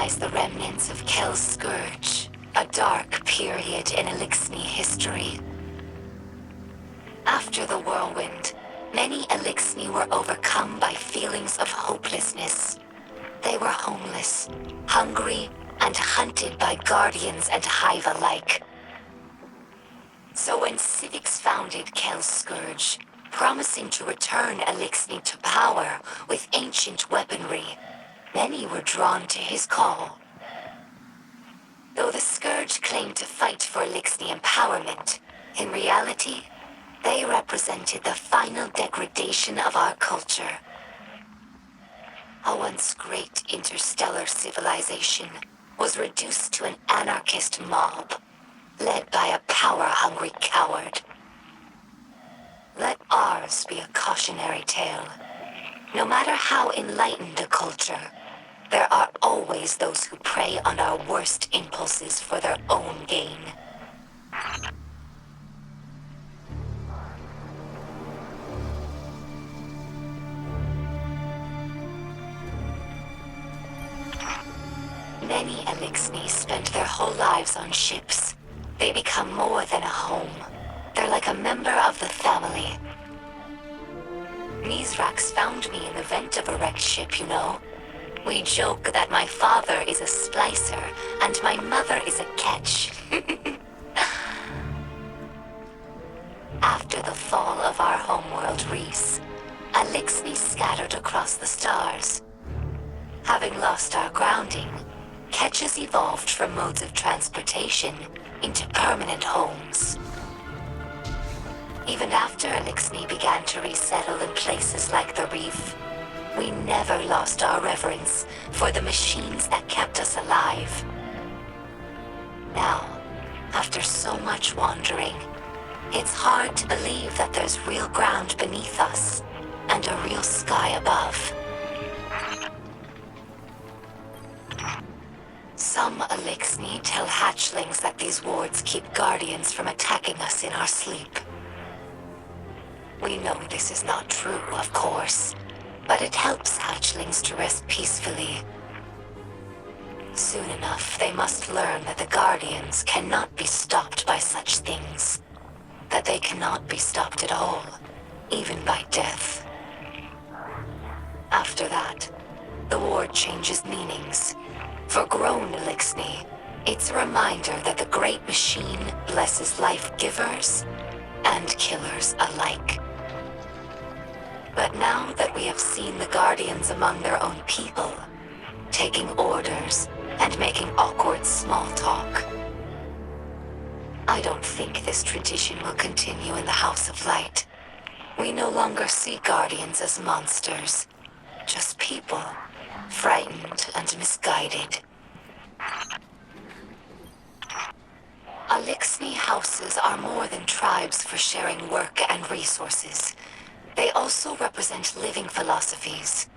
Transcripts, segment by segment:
lies the remnants of Kel's Scourge, a dark period in Ellksni history. After the whirlwind, many Ellksni were overcome by feelings of hopelessness. They were homeless, hungry, and hunted by guardians and hive alike. So when civics founded Kel's Scourge, promising to return Ellksni to power with ancient weaponry, many were drawn to his call. Though the Scourge claimed to fight for Ellksni empowerment, in reality, they represented the final degradation of our culture. A once great interstellar civilization was reduced to an anarchist mob, led by a power-hungry coward. Let ours be a cautionary tale. No matter how enlightened a culture, there are always those who prey on our worst impulses for their own gain. Many Ellksni spend their whole lives on ships. They become more than a home. They're like a member of the family. Misraaks found me in the vent of a wrecked ship, you know. We joke that my father is a Splicer and my mother is a catch. After the fall of our homeworld Reese, Ellksni scattered across the stars. Having lost our grounding, catches evolved from modes of transportation into permanent homes. Even after Ellksni began to resettle in places like the reef, we never lost our reverence for the machines that kept us alive. Now, after so much wandering, it's hard to believe that there's real ground beneath us and a real sky above. Some Ellksni tell hatchlings that these wards keep guardians from attacking us in our sleep. We know this is not true, of course, but it helps hatchlings to rest peacefully. Soon enough, they must learn that the guardians cannot be stopped by such things, that they cannot be stopped at all, even by death. After that, the ward changes meanings. For grown Ellksni, it's a reminder that the great machine blesses life givers and killers alike. But now that we have seen the guardians among their own people, taking orders and making awkward small talk, I don't think this tradition will continue in the House of Light. We no longer see guardians as monsters, just people, frightened and misguided. Ellksni houses are more than tribes for sharing work and resources. They also represent living philosophies.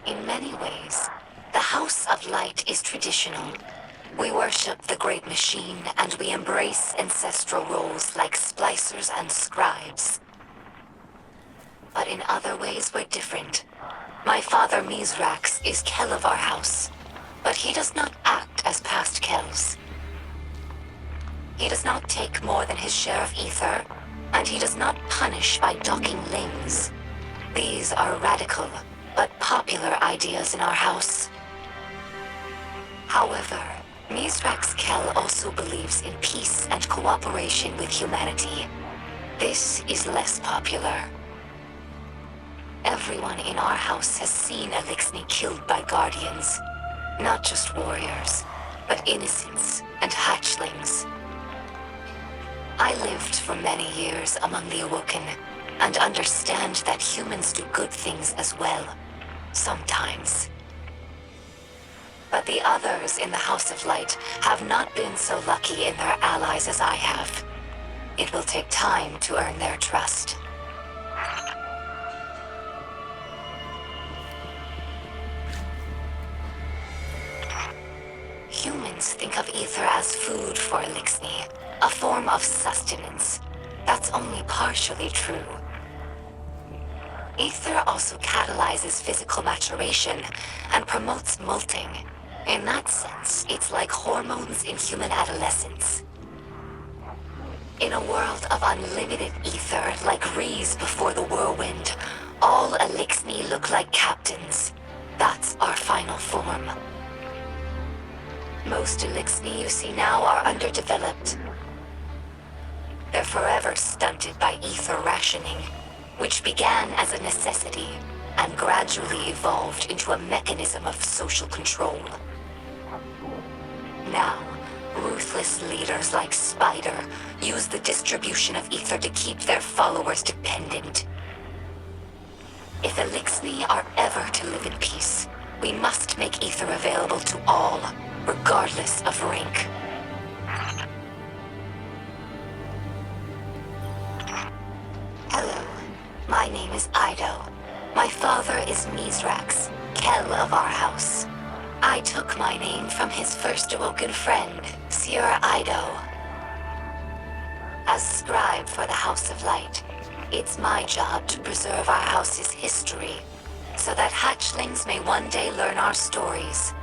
In many ways, the House of Light is traditional. We worship the great machine and we embrace ancestral roles like splicers and scribes. But in other ways we're different. My father Misraaks is Kel of our house, but he does not act as past Kels. He does not take more than his share of ether, and he does not punish by docking limbs. These are radical, but popular ideas in our house. However, Misraaks Kel also believes in peace and cooperation with humanity. This is less popular. Everyone in our house has seen Ellksni killed by guardians. Not just warriors, but innocents and hatchlings. I lived for many years among the Awoken, and understand that humans do good things as well, sometimes. But the others in the House of Light have not been so lucky in their allies as I have. It will take time to earn their trust. Humans think of ether as food for Ellksni, a form of sustenance. That's only partially true. Ether also catalyzes physical maturation and promotes molting. In that sense, it's like hormones in human adolescence. In a world of unlimited ether, like Rees before the whirlwind, all Ellksni look like captains. That's our final form. Most Ellksni you see now are underdeveloped. They're forever stunted by ether rationing, which began as a necessity and gradually evolved into a mechanism of social control. Now, ruthless leaders like Spider use the distribution of ether to keep their followers dependent. If Ellksni are ever to live in peace, we must make ether available to all, regardless of rank. Hello, my name is Eido. My father is Misraaks, Kell of our house. I took my name from his first awoken friend, Sir Eido. As scribe for the House of Light, it's my job to preserve our house's history, so that hatchlings may one day learn our stories.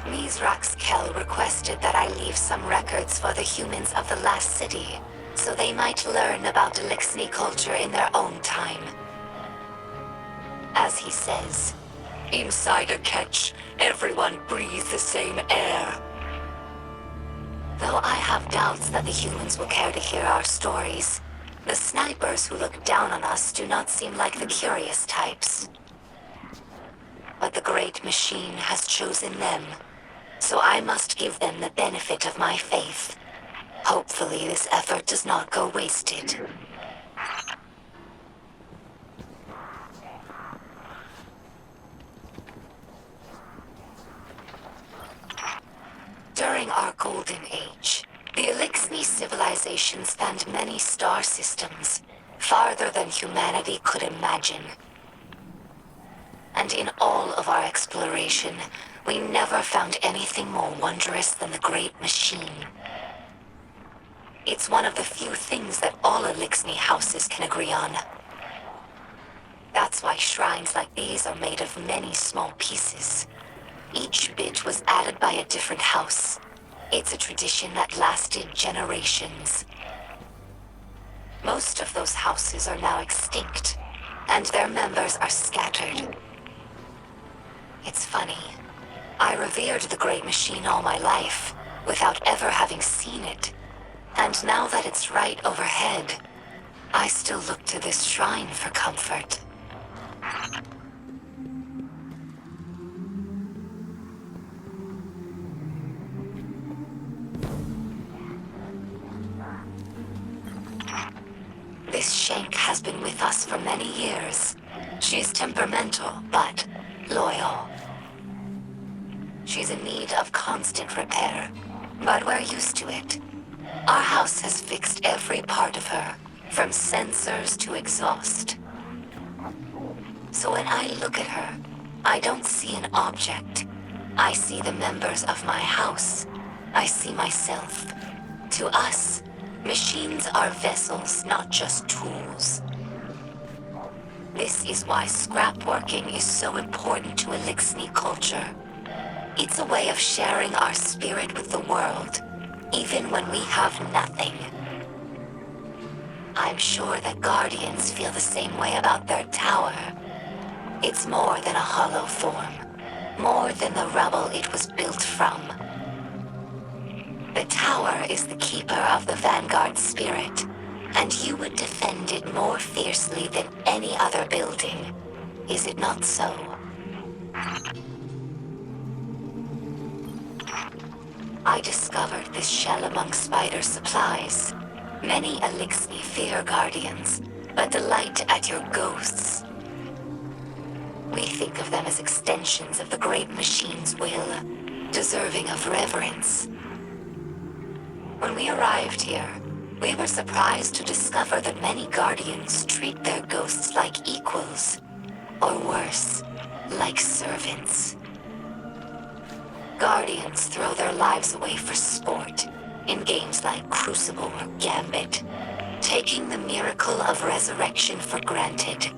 Misraaks Kell requested that I leave some records for the humans of the last city, so they might learn about Ellksni culture in their own time. As he says, inside a ketch, everyone breathes the same air. Though I have doubts that the humans will care to hear our stories, the snipers who look down on us do not seem like the curious types. But the Great Machine has chosen them, so I must give them the benefit of my faith. Hopefully this effort does not go wasted. During our Golden Age, the Ellksni civilization spanned many star systems, farther than humanity could imagine. And in all of our exploration, we never found anything more wondrous than the Great Machine. It's one of the few things that all Ellksni houses can agree on. That's why shrines like these are made of many small pieces. Each bit was added by a different house. It's a tradition that lasted generations. Most of those houses are now extinct, and their members are scattered. It's funny. I revered the Great Machine all my life, without ever having seen it. And now that it's right overhead, I still look to this shrine for comfort. This Shank has been with us for many years. She's temperamental, but loyal. She's in need of constant repair, but we're used to it. Our house has fixed every part of her, from sensors to exhaust. So when I look at her, I don't see an object. I see the members of my house. I see myself. To us, machines are vessels, not just tools. This is why scrapworking is so important to Ellksni culture. It's a way of sharing our spirit with the world, even when we have nothing. I'm sure that Guardians feel the same way about their tower. It's more than a hollow form, more than the rubble it was built from. The tower is the keeper of the Vanguard spirit, and you would defend it more fiercely than any other building. Is it not so? I discovered this shell among Spider's supplies. Many Ellksni fear Guardians, but delight at your ghosts. We think of them as extensions of the Great Machine's will, deserving of reverence. When we arrived here, we were surprised to discover that many Guardians treat their ghosts like equals, or worse, like servants. Guardians throw their lives away for sport, in games like Crucible or Gambit, take taking the miracle of resurrection for granted.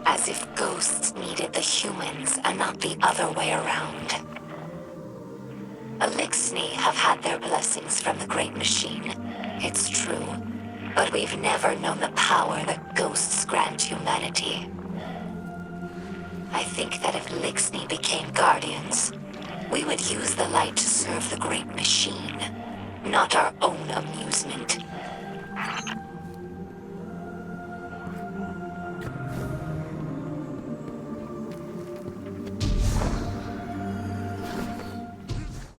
As if ghosts needed the humans and not the other way around. Ellksni have had their blessings from the Great Machine, it's true, but we've never known the power that ghosts grant humanity. I think that if Ellksni became guardians, we would use the light to serve the Great Machine, not our own amusement.